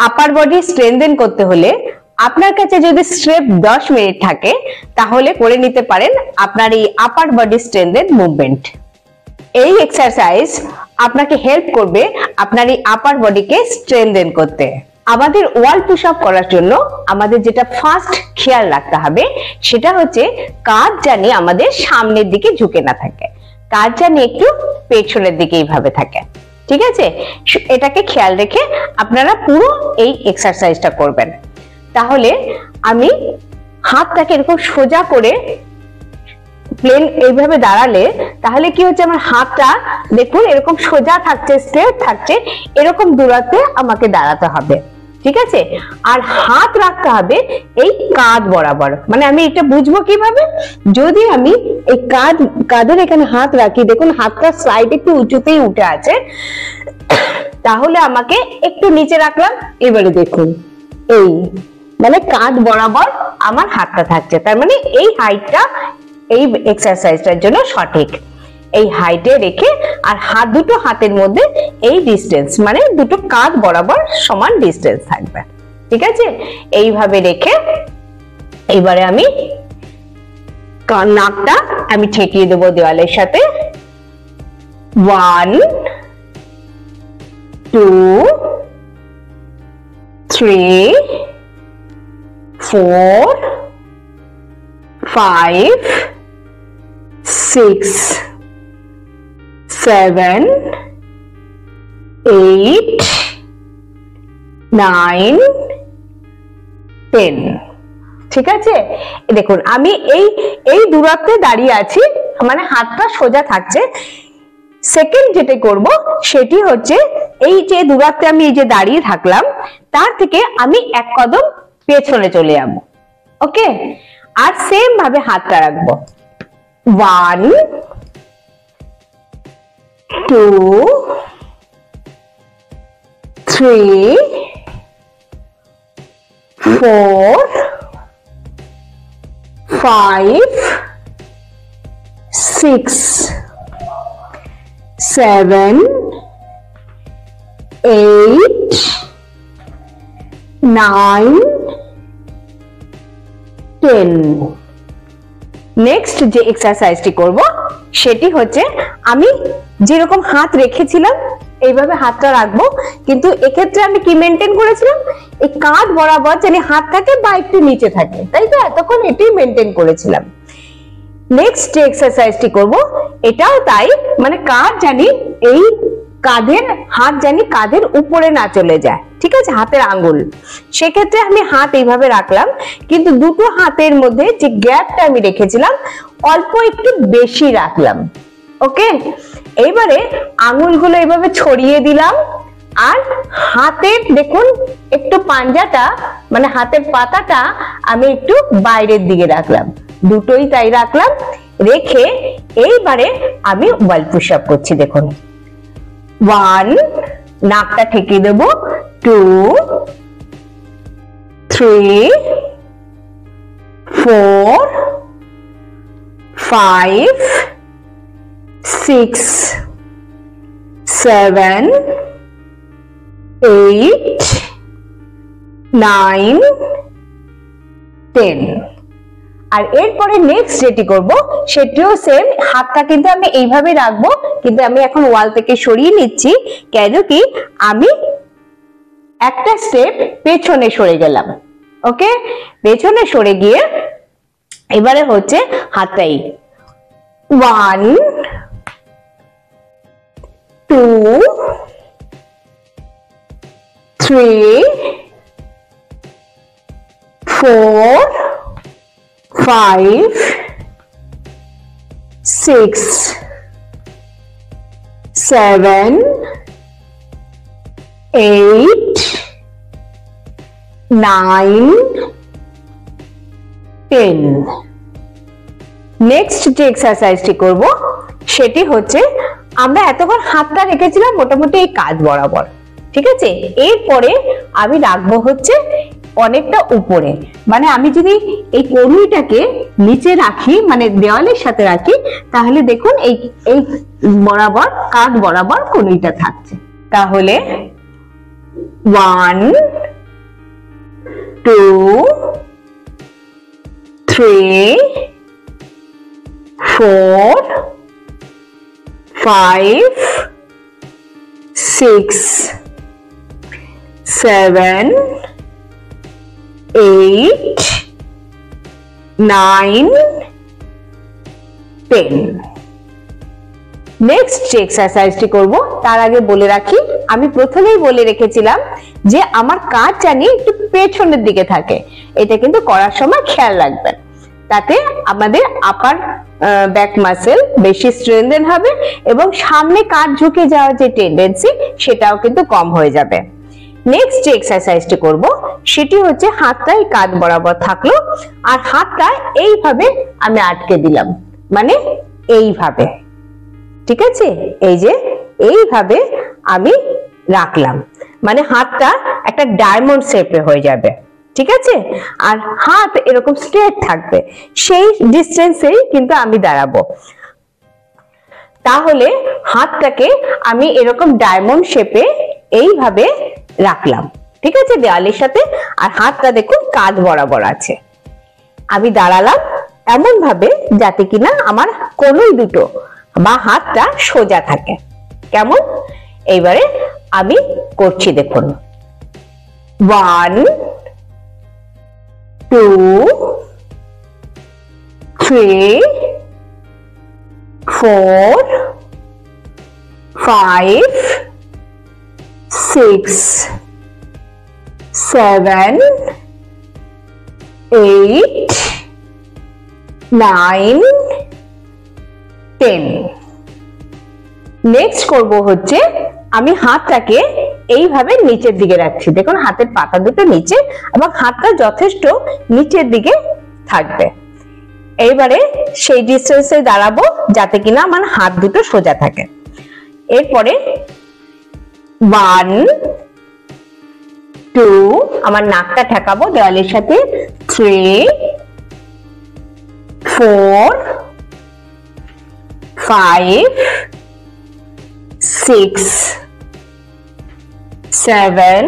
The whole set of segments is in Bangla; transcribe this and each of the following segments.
আপার বডি স্ট্রেনথেন করতে হলে আপনার কাছে যদি স্ট্রেপ 10 মিনিট থাকে তাহলে করে নিতে পারেন আপনার এই আপার বডি স্ট্রেনথেন মুভমেন্ট। এই এক্সারসাইজ আপনাকে হেল্প করবে আপনার এই আপার বডিকে স্ট্রেনথেন করতে। আমাদের ওয়াল পুশ আপ করার জন্য আমাদের যেটা ফার্স্ট খেয়াল রাখতে হবে সেটা হচ্ছে কাঁধ জানি আমাদের সামনের দিকে ঝুঁকে না থাকে, কাঁধ জানি একটু পেছনের দিকে এইভাবে থাকে। ঠিক আছে, এটাকে খেয়াল রেখে আপনারা পুরো এই এক্সারসাইজটা করবেন। তাহলে আমি হাতটাকে এরকম সোজা করে প্লেন এইভাবে দাঁড়ালে তাহলে কি হচ্ছে, আমার হাতটা দেখুন এরকম সোজা থাকছে, স্ট্রেট থাকছে, এরকম দূরত্বে আমাকে দাঁড়াতে হবে। ঠিক আছে, আর হাত রাখতে হবে এই কাঁধ বরাবর। মানে আমি এটা বুঝবো কিভাবে, যদি আমি এই কাঁধের এখানে হাত রাখি, দেখুন হাতটা সাইড একটু উঁচুতেই উঠে আছে, তাহলে আমাকে একটু নিচে রাখলাম, এবারে দেখুন এই মানে কাঁধ বরাবর আমার হাতটা থাকছে, তার মানে এই হাইটটা এই এক্সারসাইজটার জন্য সঠিক। এই হাইটে রেখে আর দুটো হাতের মধ্যে এই ডিস্টেন্স মানে দুটো কাঁধ বরাবর সমান ডিস্টেন্স থাকবে। ঠিক আছে, এইভাবে রেখে এবারে আমি নাকটা আমি ঠেকিয়ে দেবো দেওয়ালের সাথে। 1 2 3 4 5 6 7 8 9 10। ঠিক আছে, দেখুন আমি এই দূরত্বে দাঁড়িয়ে আছি, মানে হাতটা সোজা থাকছে। সেকেন্ড যেটা করব সেটি হচ্ছে এই যে দূরত্বে আমি এই যে দাঁড়িয়ে থাকলাম তার থেকে আমি এক কদম পেছনে চলে যাব। ওকে, আর সেম ভাবে হাতটা রাখবো। 1 2 3 4 5 6 7 8 9 10। নেক্সট যে এক্সারসাইজটি করব সেটি হচ্ছে আমি যেরকম হাত রেখেছিলাম এইভাবে হাতটা রাখবো, কিন্তু এক্ষেত্রে আমি কি মেনটেন করেছিলাম, এই কাঁধ বরাবর যেন হাত থাকে বা একটু নিচে থাকে, তাই তো এতক্ষণ এটাই মেনটেন করেছিলাম। নেক্সট যে এক্সারসাইজটি করব এটাও তাই, মানে কাঁধ জানি এই হাত জানি কাঁধের উপরে না চলে যায়। ঠিক আছে, হাতের আঙ্গুল, সেক্ষেত্রে আমি হাত এইভাবে রাখলাম, কিন্তু দুটো হাতের মধ্যে যে গ্যাপটা আমি রেখেছিলাম অল্প একটু বেশি রাখলাম। ওকে, এইবারে আঙ্গুলগুলো এইভাবে ছড়িয়ে দিলাম, আর হাতের দেখুন একটু পাঞ্জাটা মানে হাতের পাতাটা আমি একটু বাইরের দিকে রাখলাম, দুটোই তাই রাখলাম। রেখে এইবারে আমি ওয়াল পুশ আপ করছি। দেখুন 1 নাকটা ঠেকিয়ে দেব, 2 3 4 5 6 7 8 9 10। আর এরপরে নেক্সট যেটি করব সেটিও সেম, হাতটা কিন্তু আমি এইভাবে রাখবো, কিন্তু আমি এখন ওয়াল থেকে সরিয়ে নিচ্ছি, কেন কি আমি একটা স্টেপ পেছনে সরে গেলাম। ওকে, পেছনে সরে গিয়ে এবারে হচ্ছে হাতটাই 1 2 3 4 5 6 7 8 9 10। নেক্সট যে এক্সারসাইজটি করব সেটি হচ্ছে আমরা এতক্ষণ হাতটা রেখেছিলাম মোটামুটি এই কাঁধ বরাবর। ঠিক আছে, এরপরে আমি রাখবো হচ্ছে অনেকটা উপরে, মানে আমি যদি এই কনুইটাকে নিচে রাখি মানে দেওয়ালের সাথে রাখি, তাহলে দেখুন এই বরাবর কাঁধ বরাবর কনুইটা থাকছে। তাহলে 1 2 3 4 5 6 7 8 9 10 নেক্সট যে এক্সারসাইজটি করব তার আগে বলে রাখি, আমি প্রথমেই বলে রেখেছিলাম যে আমার কাঁধ জানি একটু পেছনের দিকে থাকে, এটা কিন্তু করার সময় খেয়াল রাখবেন, তাতে আমাদের আপার ব্যাক মাসেল বেশি স্ট্রেনথেন হবে এবং সামনে কাঁধ ঝুঁকে যাওয়ার যে টেন্ডেন্সি সেটাও কিন্তু কম হয়ে যাবে। নেক্সট যে এক্সারসাইজটি করব সেটি হচ্ছে হাতটা এই কাঁধ বরাবর থাকলো আর হাতটা এইভাবে আমি আটকে দিলাম, মানে এইভাবে, ঠিক আছে, এই যে এইভাবে আমি রাখলাম, মানে হাতটা একটা ডায়মন্ড শেপে হয়ে যাবে, ঠিক আছে, আর হাত এরকম স্ট্রেট থাকবে, সেই ডিস্টেন্সেই কিন্তু আমি দাঁড়াবো। তাহলে হাতটাকে আমি এরকম ডায়মন্ড শেপে এইভাবে রাখলাম, ঠিক আছে, দেওয়ালের সাথে, আর হাতটা দেখুন কাঁধ বরাবর আছে। আমি দাঁড়ালাম এমন ভাবে যাতে কিনা আমার কোনোই দুটো বা হাতটা সোজা থাকে। কেমন? এইবারে আমি করছি, দেখুন, 1 2 3 4 5 6 7 8 9 10। নেক্সট করব হচ্ছে আমি হাতটাকে এইভাবে নিচের দিকে রাখছি, দেখুন হাতের পাতা দুটো নিচে এবং হাতটা যথেষ্ট নিচের দিকে থাকবে। এইবারে সেই ডিস্টেন্সে দাঁড়াবো যাতে কিনা আমার হাত দুটো সোজা থাকে। এরপরে 1 2 আমার নাকটা ঠেকাবো দেওয়ালের সাথে, 3 4 5 6 7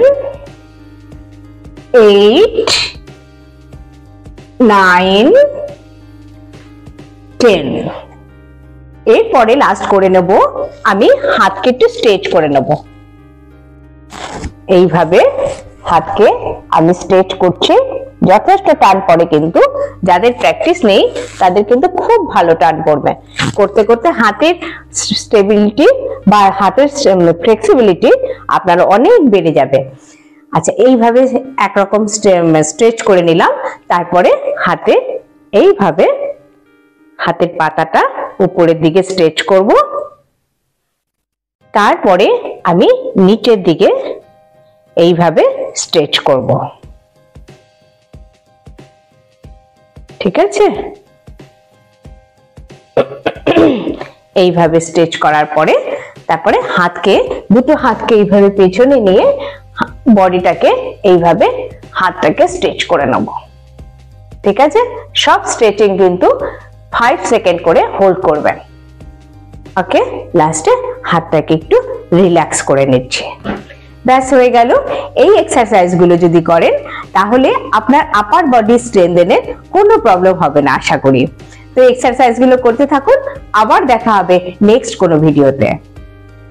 8 9 10। এরপরে লাস্ট করে নেব আমি হাতকে একটু স্ট্রেচ করে নেব, এইভাবে হাতকে আমি স্ট্রেচ করছি, যথেষ্ট টান পড়ে, কিন্তু যাদের প্র্যাকটিস নেই তাদের কিন্তু খুব ভালো টান পড়বে, করতে করতে হাতের স্টেবিলিটি বা হাতের ফ্লেক্সিবিলিটি আপনার অনেক বেড়ে যাবে। আচ্ছা, এইভাবে একরকম স্ট্রেচ করে নিলাম, তারপরে হাতে এইভাবে হাতের পাতাটা উপরের দিকে স্ট্রেচ করব, তারপরে আমি নিচের দিকে এইভাবে স্ট্রেচ করব, ঠিক আছে। এইভাবে স্ট্রেচ করার পরে তারপরে দুটো হাতকে এইভাবে পেছনে নিয়ে বডিটাকে এইভাবে হাতটাকে স্ট্রেচ করে নেব, ঠিক আছে। সব স্ট্রেচিং কিন্তু 5 সেকেন্ড করে হোল্ড করবেন, ওকে। লাস্টে হাতটাকে একটু রিল্যাক্স করে নিচ্ছি, ব্যাস হয়ে গেল। এই এক্সারসাইজ গুলো যদি করেন তাহলে আপনার আপার বডি স্ট্রেনথেনের কোনো প্রবলেম হবে না আশা করি। তো এক্সারসাইজ গুলো করতে থাকুন, আবার দেখা হবে নেক্সট কোনো ভিডিওতে।